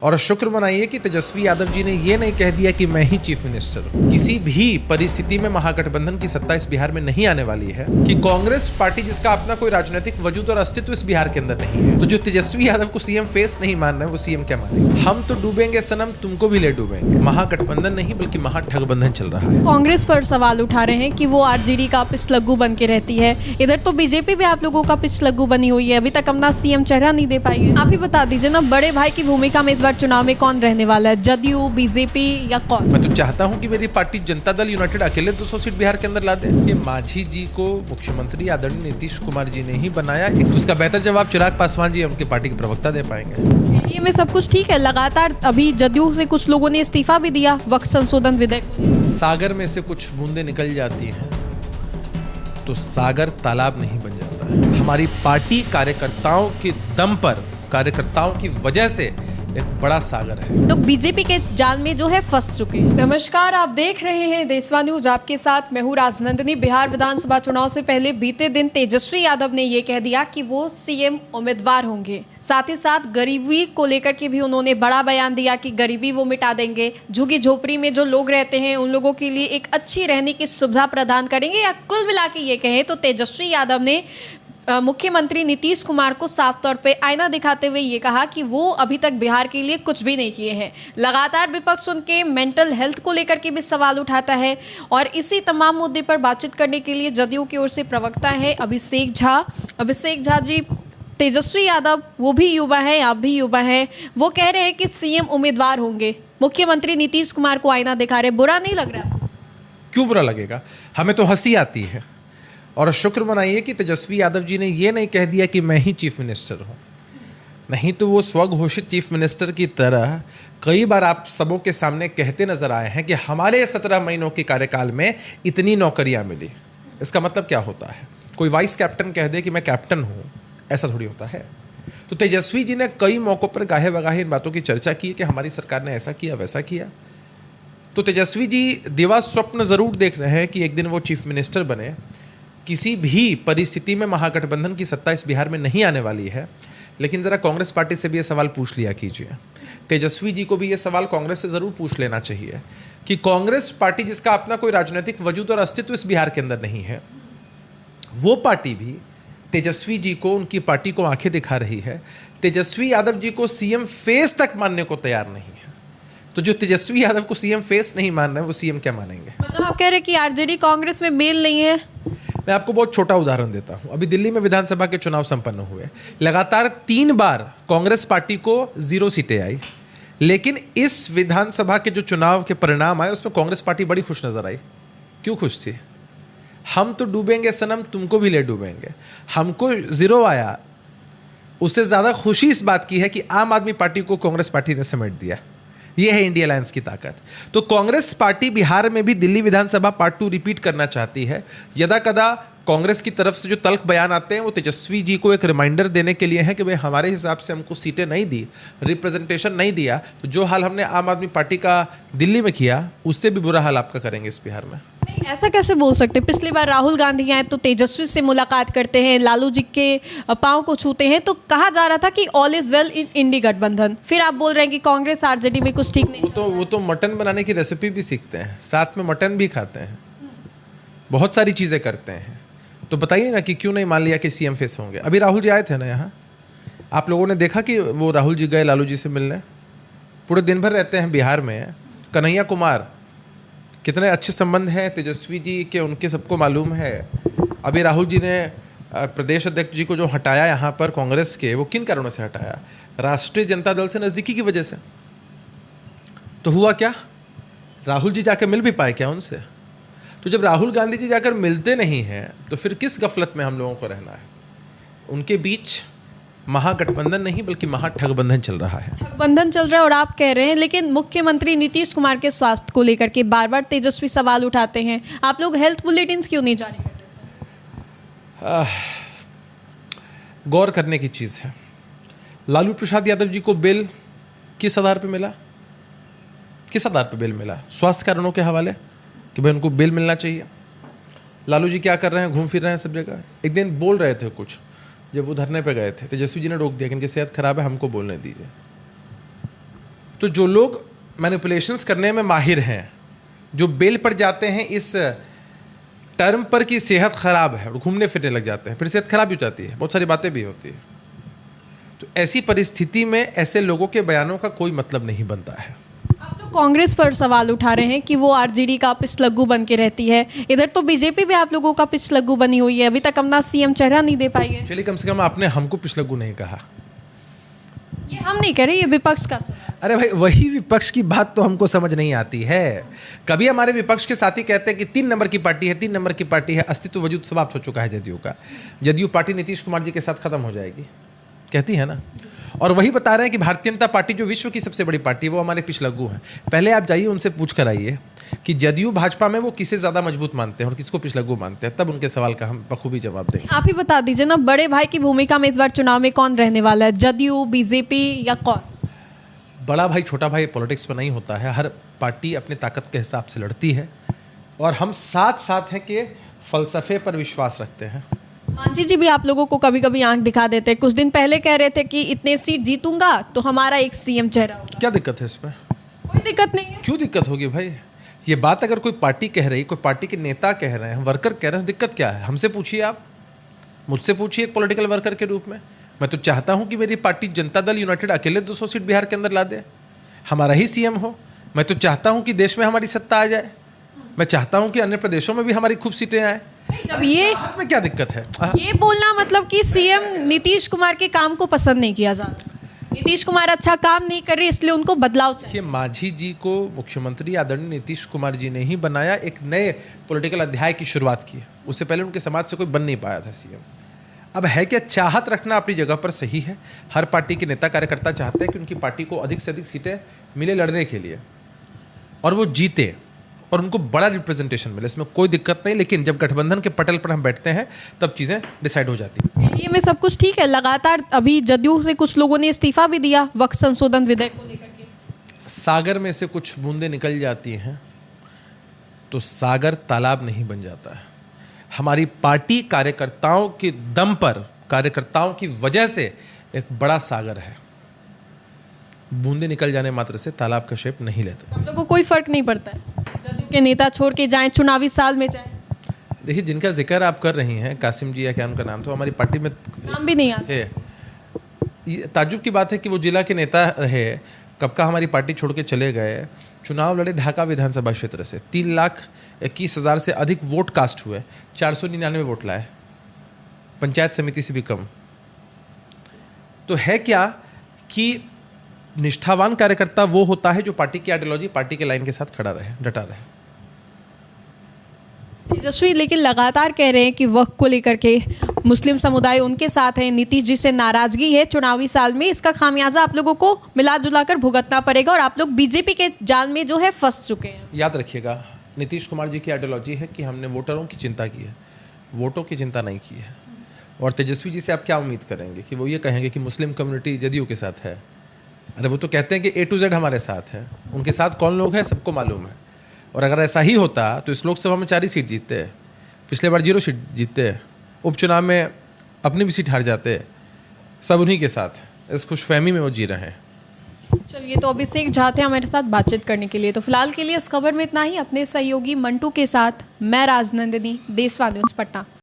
और शुक्र मनाइए कि तेजस्वी यादव जी ने ये नहीं कह दिया कि मैं ही चीफ मिनिस्टर हूं। किसी भी परिस्थिति में महागठबंधन की सत्ता इस बिहार में नहीं आने वाली है कि कांग्रेस पार्टी जिसका अपना कोई राजनीतिक वजूद और अस्तित्व इस बिहार के अंदर नहीं है, तो जो तेजस्वी यादव को सीएम फेस नहीं मान रहे वो सीएम क्या मानेंगे। हम तो डूबेंगे सनम, तुमको भी ले डूबेंगे। महागठबंधन नहीं बल्कि महाठगबंधन चल रहा है। कांग्रेस पर सवाल उठा रहे हैं कि वो आरजेडी का पिछलग्गू बन के रहती है। इधर तो बीजेपी भी आप लोगों का पिछलग्गू बनी हुई है, अभी तक अपना सीएम चेहरा नहीं दे पाई है। आप ही बता दीजिए ना, बड़े भाई की भूमिका में इस बार चुनाव में कौन रहने वाला है, जदयू, बीजेपी या कौन? मैं तो चाहता हूं कि मेरी पार्टी जनता दल यूनाइटेड अकेले 200 सीट बिहार के अंदर ला दे। ये मांझी जी को मुख्यमंत्री आदरणीय नीतीश कुमार जी ने ही बनाया। एक तो उसका बेहतर जवाब चिराग पासवान जी उनकी पार्टी के प्रवक्ता दे पाएंगे। एनडीए में सब कुछ ठीक है, लगातार अभी जदयू से कुछ लोगों ने इस्तीफा भी दिया वक्त संशोधन विधेयक। सागर में से कुछ बूंदे निकल जाती हैं तो सागर तालाब नहीं बन जाता है। हमारी पार्टी कार्यकर्ताओं के दम पर, कार्यकर्ताओं की वजह से एक बड़ा सागर है। तो बीजेपी के जाल में जो है फंस चुके हैं। नमस्कार, आप देख रहे हैं देशवा न्यूज, आपके साथ मैं हूं राजनंदिनी। बिहार विधानसभा चुनाव से पहले बीते दिन तेजस्वी यादव ने ये कह दिया कि वो सीएम उम्मीदवार होंगे। साथ ही साथ गरीबी को लेकर के भी उन्होंने बड़ा बयान दिया कि गरीबी वो मिटा देंगे, झुग्गी झोपड़ी में जो लोग रहते हैं उन लोगों के लिए एक अच्छी रहने की सुविधा प्रदान करेंगे। या कुल मिला के ये कहें तो तेजस्वी यादव ने मुख्यमंत्री नीतीश कुमार को साफ तौर पे आईना दिखाते हुए ये कहा कि वो अभी तक बिहार के लिए कुछ भी नहीं किए हैं। लगातार विपक्ष उनके मेंटल हेल्थ को लेकर के भी सवाल उठाता है और इसी तमाम मुद्दे पर बातचीत करने के लिए जदयू की ओर से प्रवक्ता है अभिषेक झा। अभिषेक झा जी, तेजस्वी यादव वो भी युवा हैं, आप भी युवा हैं, वो कह रहे हैं कि सीएम उम्मीदवार होंगे, मुख्यमंत्री नीतीश कुमार को आईना दिखा रहे, बुरा नहीं लग रहा? क्यों बुरा लगेगा, हमें तो हंसी आती है। और शुक्र मनाइए कि तेजस्वी यादव जी ने ये नहीं कह दिया कि मैं ही चीफ मिनिस्टर हूं। नहीं तो वो स्वघोषित चीफ मिनिस्टर की तरह कई बार आप सबों के सामने कहते नजर आए हैं कि हमारे 17 महीनों के कार्यकाल में इतनी नौकरियां मिली। इसका मतलब क्या होता है? कोई वाइस कैप्टन कह दे कि मैं कैप्टन हूं, ऐसा थोड़ी होता है। तो तेजस्वी जी ने कई मौकों पर गाहे बगाहे इन बातों की चर्चा की कि हमारी सरकार ने ऐसा किया, वैसा किया। तो तेजस्वी जी दिवा स्वप्न जरूर देख रहे हैं कि एक दिन वो चीफ मिनिस्टर बने। किसी भी परिस्थिति में महागठबंधन की सत्ता इस बिहार में नहीं आने वाली है। लेकिन जरा कांग्रेस पार्टी से भी ये सवाल पूछ लिया कीजिए, तेजस्वी जी को भी ये सवाल कांग्रेस से जरूर पूछ लेना चाहिए कि कांग्रेस पार्टी जिसका अपना कोई राजनीतिक वजूद और अस्तित्व इस बिहार के अंदर नहीं है, वो पार्टी भी तेजस्वी जी को, उनकी पार्टी को आंखें दिखा रही है, तेजस्वी यादव जी को सीएम फेस तक मानने को तैयार नहीं है। तो जो तेजस्वी यादव को सीएम फेस नहीं मान रहे वो सीएम क्या मानेंगे? मतलब आप कह रहे हैं कि आरजेडी कांग्रेस में मेल नहीं है? मैं आपको बहुत छोटा उदाहरण देता हूं। अभी दिल्ली में विधानसभा के चुनाव संपन्न हुए, लगातार 3 बार कांग्रेस पार्टी को 0 सीटें आई, लेकिन इस विधानसभा के जो चुनाव के परिणाम आए उसमें कांग्रेस पार्टी बड़ी खुश नजर आई। क्यों खुश थी? हम तो डूबेंगे सनम, तुमको भी ले डूबेंगे। हमको 0 आया, उससे ज्यादा खुशी इस बात की है कि आम आदमी पार्टी को कांग्रेस पार्टी ने समेट दिया। यह है इंडिया अलायंस की ताकत। तो कांग्रेस पार्टी बिहार में भी दिल्ली विधानसभा पार्ट 2 रिपीट करना चाहती है। यदा कदा कांग्रेस की तरफ से जो तल्ख बयान आते हैं वो तेजस्वी जी को एक रिमाइंडर देने के लिए है कि भाई हमारे हिसाब से हमको सीटें नहीं दी, रिप्रेजेंटेशन नहीं दिया, तो जो हाल हमने आम आदमी पार्टी का दिल्ली में किया उससे भी बुरा हाल आपका करेंगे इस बिहार में। नहीं, ऐसा कैसे बोल सकते? पिछली बार राहुल गांधी आए तो तेजस्वी से मुलाकात करते हैं, लालू जी के पांव को छूते हैं, तो कहा जा रहा था कि ऑल इज वेल इन इंडी गठबंधन। फिर आप बोल रहे हैं कि कांग्रेस आरजेडी में कुछ ठीक नहीं। वो तो मटन बनाने की रेसिपी भी सीखते हैं, साथ में मटन भी खाते हैं, बहुत सारी चीजें करते हैं। तो बताइए ना कि क्यों नहीं मान लिया कि सीएम फेस होंगे। अभी राहुल जी आए थे ना यहाँ, आप लोगों ने देखा कि वो राहुल जी गए लालू जी से मिलने, पूरे दिन भर रहते हैं बिहार में। कन्हैया कुमार, कितने अच्छे संबंध हैं तेजस्वी जी के, उनके सबको मालूम है। अभी राहुल जी ने प्रदेश अध्यक्ष जी को जो हटाया यहाँ पर कांग्रेस के, वो किन कारणों से हटाया? राष्ट्रीय जनता दल से नजदीकी की वजह से। तो हुआ क्या? राहुल जी जाकर मिल भी पाए क्या उनसे? तो जब राहुल गांधी जी जाकर मिलते नहीं हैं तो फिर किस गफलत में हम लोगों को रहना है? उनके बीच महागठबंधन नहीं बल्कि महाठगबंधन चल रहा है। ठगबंधन चल रहा है और आप कह रहे हैं, लेकिन मुख्यमंत्री नीतीश कुमार के स्वास्थ्य को लेकर के बार बार तेजस्वी सवाल उठाते हैं। आप लोग हेल्थ बुलेटिन क्यों नहीं जारी करते? गौर करने की चीज है। लालू प्रसाद यादव जी को बेल किस आधार पर मिला? किस आधार पर बेल मिला? स्वास्थ्य कारणों के हवाले कि भाई उनको बेल मिलना चाहिए। लालू जी क्या कर रहे हैं? घूम फिर रहे हैं सब जगह। एक दिन बोल रहे थे कुछ, जब वो धरने पे गए थे, तेजस्वी जी ने रोक दिया कि इनकी सेहत खराब है, हमको बोलने दीजिए। तो जो लोग मैनिपुलेशंस करने में माहिर हैं, जो बेल पर जाते हैं इस टर्म पर कि सेहत खराब है और घूमने फिरने लग जाते हैं, फिर सेहत खराब भी हो जाती है, बहुत सारी बातें भी होती है। तो ऐसी परिस्थिति में ऐसे लोगों के बयानों का कोई मतलब नहीं बनता है। आप तो कांग्रेस पर सवाल उठा रहे हैं कि वो आरजेडी का पिछलग्गू बन के रहती है, इधर तो बीजेपी भी आप लोगों का पिछलग्गू बनी हुई है, अभी तक अपना सीएम चेहरा नहीं दे पाई है। चलिए, कम से कम आपने हमको पिछलग्गू नहीं कहा। ये हम नहीं कह रहे, ये विपक्ष का सवाल। अरे भाई, वही विपक्ष की बात तो हमको समझ नहीं आती है। कभी हमारे विपक्ष के साथी कहते हैं कि 3 नंबर की पार्टी है, 3 नंबर की पार्टी है, अस्तित्व वजूद समाप्त हो चुका है जदयू का, जदयू पार्टी नीतीश कुमार जी के साथ खत्म हो जाएगी, कहती है ना। और वही बता रहे हैं कि भारतीय जनता पार्टी जो विश्व की सबसे बड़ी पार्टी है वो हमारे पिछलग्गू हैं। पहले आप जाइए उनसे पूछ कर आइए कि जदयू भाजपा में वो किसे ज़्यादा मजबूत मानते हैं और किसको पिछलग्गू मानते हैं, तब उनके सवाल का हम बखूबी जवाब देंगे। आप ही बता दीजिए ना, बड़े भाई की भूमिका में इस बार चुनाव में कौन रहने वाला है, जदयू, बीजेपी या कौन? बड़ा भाई छोटा भाई पॉलिटिक्स में नहीं होता है, हर पार्टी अपनी ताकत के हिसाब से लड़ती है और हम साथ साथ हैं कि फलसफे पर विश्वास रखते हैं। मांझी जी भी आप लोगों को कभी कभी आंख दिखा देते हैं, कुछ दिन पहले कह रहे थे कि इतने सीट जीतूंगा तो हमारा एक सीएम चेहरा होगा। क्या दिक्कत है इसमें? कोई दिक्कत नहीं है। क्यों दिक्कत होगी भाई? ये बात अगर कोई पार्टी कह रही, कोई पार्टी के नेता कह रहे हैं, वर्कर कह रहे हैं, तो दिक्कत क्या है? हमसे पूछिए, आप मुझसे पूछिए एक पॉलिटिकल वर्कर के रूप में। मैं तो चाहता हूं कि मेरी पार्टी जनता दल यूनाइटेड अकेले 200 सीट बिहार के अंदर ला दे, हमारा ही सीएम हो। मैं तो चाहता हूं कि देश में हमारी सत्ता आ जाए। मैं चाहता हूं कि अन्य प्रदेशों में भी हमारी खूब सीटें आए। जब ये में क्या दिक्कत है? ये बोलना मतलब कि सीएम नीतीश कुमार के काम को पसंद नहीं किया जाता, नीतीश कुमार अच्छा काम नहीं कर रहे इसलिए उनको बदलाव चाहिए। देखिए, मांझी जी को मुख्यमंत्री आदरणीय नीतीश कुमार जी ने ही बनाया, एक नए पॉलिटिकल अध्याय की शुरुआत की। उससे पहले उनके समाज से कोई बन नहीं पाया था सीएम। अब है क्या, चाहत रखना अपनी जगह पर सही है। हर पार्टी के नेता कार्यकर्ता चाहते हैं कि उनकी पार्टी को अधिक से अधिक सीटें मिले लड़ने के लिए और वो जीते और उनको बड़ा रिप्रेजेंटेशन मिले, इसमें कोई दिक्कत नहीं। लेकिन जब गठबंधन के पटल पर हम बैठते हैं तब चीज़ें डिसाइड हो जाती हैं। एनडीए में सब कुछ ठीक है, लगातार अभी जदयू से कुछ लोगों ने इस्तीफा भी दिया वक्त संशोधन विधेयक को लेकर के। सागर में से कुछ बूंदें निकल जाती हैं तो सागर तालाब नहीं बन जाता है। हमारी पार्टी कार्यकर्ताओं के दम पर, कार्यकर्ताओं की वजह से एक बड़ा सागर है। बूंदे निकल जाने मात्र से तालाब का शेप नहीं लेता। हम लोगों को कोई फर्क नहीं पड़ता है, जदयू के नेता छोड़ के जाएं, चुनावी साल में जाएं। देखिए, जिनका जिक्र आप कर रही हैं, कासिम जी या क्या उनका नाम था, हमारी पार्टी में नाम भी नहीं आता। है। ये ताज्जुब की बात है कि वो जिला के नेता रहे, कब का हमारी पार्टी छोड़ के चले गए, चुनाव लड़े ढाका विधानसभा क्षेत्र से, 3,21,000 से अधिक वोट कास्ट हुए, 499 वोट लाए, पंचायत समिति से भी कम। तो है क्या कि निष्ठावान कार्यकर्ता वो होता है जो पार्टी की आइडियोलॉजी, पार्टी के लाइन के साथ खड़ा रहे, डटा रहे। तेजस्वी लेकिन लगातार कह रहे हैं कि वक्त को लेकर के मुस्लिम समुदाय उनके साथ है, नीतीश जी से नाराजगी है, चुनावी साल में इसका खामियाजा आप लोगों को मिला जुला कर भुगतना पड़ेगा और आप लोग बीजेपी के जाल में जो है फंस चुके हैं। याद रखिएगा, नीतीश कुमार जी की आइडियोलॉजी है कि हमने वोटरों की चिंता की है, वोटों की चिंता नहीं की है। और तेजस्वी जी से आप क्या उम्मीद करेंगे कि वो ये कहेंगे कि मुस्लिम कम्युनिटी जदयू के साथ है? अरे वो तो कहते हैं कि A to Z हमारे साथ है। उनके साथ कौन लोग हैं सबको मालूम है। और अगर ऐसा ही होता तो इस लोकसभा में 4 ही सीट जीतते हैं, पिछले बार 0 सीट जीतते हैं, उपचुनाव में अपनी भी सीट हार जाते हैं, सब उन्हीं के साथ। इस खुशफहमी में वो जी रहे हैं। चलिए, तो अभिषेक झा थे हमारे साथ बातचीत करने के लिए। तो फिलहाल के लिए इस खबर में इतना ही। अपने सहयोगी मंटू के साथ मैं राजनंदिनी, देशवाणी न्यूज़ पटना।